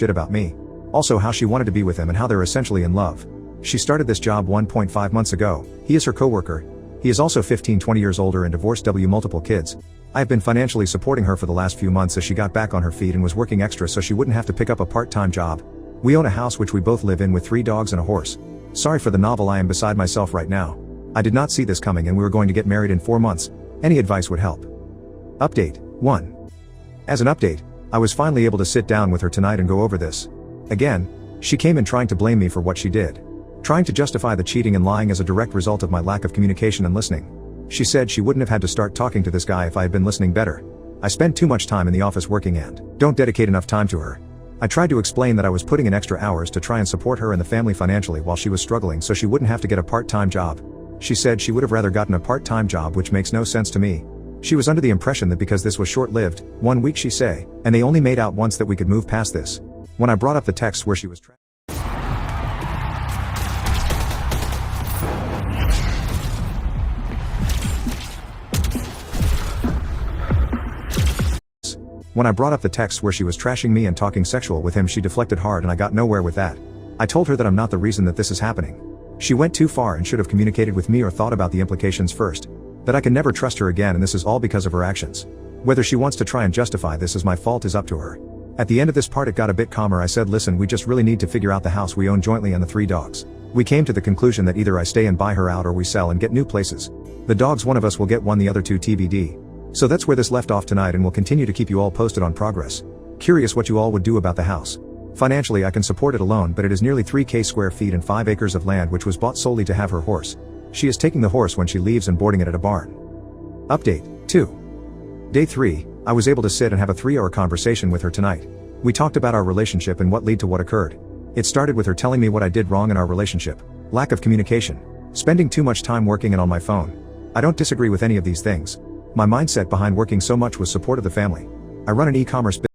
shit about me. Also how she wanted to be with him and how they're essentially in love. She started this job 1.5 months ago. He is her coworker. He is also 15-20 years older and divorced multiple kids. I have been financially supporting her for the last few months as she got back on her feet and was working extra so she wouldn't have to pick up a part-time job. We own a house which we both live in with 3 dogs and a horse. Sorry for the novel, I am beside myself right now. I did not see this coming and we were going to get married in 4 months. Any advice would help. Update 1. As an update, I was finally able to sit down with her tonight and go over this. Again, she came in trying to blame me for what she did. Trying to justify the cheating and lying as a direct result of my lack of communication and listening. She said she wouldn't have had to start talking to this guy if I had been listening better. I spend too much time in the office working and don't dedicate enough time to her. I tried to explain that I was putting in extra hours to try and support her and the family financially while she was struggling so she wouldn't have to get a part-time job. She said she would have rather gotten a part-time job, which makes no sense to me. She was under the impression that because this was short-lived, 1 week she say, and they only made out once, that we could move past this. When I brought up the texts where she was trashing me and talking sexual with him, she deflected hard and I got nowhere with that. I told her that I'm not the reason that this is happening. She went too far and should have communicated with me or thought about the implications first. That I can never trust her again and this is all because of her actions. Whether she wants to try and justify this as my fault is up to her. At the end of this part it got a bit calmer. I said, listen, we just really need to figure out the house we own jointly and the 3 dogs. We came to the conclusion that either I stay and buy her out or we sell and get new places. The dogs, one of us will get one, the other 2 TBD. So that's where this left off tonight and we'll continue to keep you all posted on progress. Curious what you all would do about the house. Financially I can support it alone, but it is nearly 3,000 square feet and 5 acres of land which was bought solely to have her horse. She is taking the horse when she leaves and boarding it at a barn. Update 2. Day 3, I was able to sit and have a 3-hour conversation with her tonight. We talked about our relationship and what led to what occurred. It started with her telling me what I did wrong in our relationship. Lack of communication. Spending too much time working and on my phone. I don't disagree with any of these things. My mindset behind working so much was support of the family. I run an e-commerce business.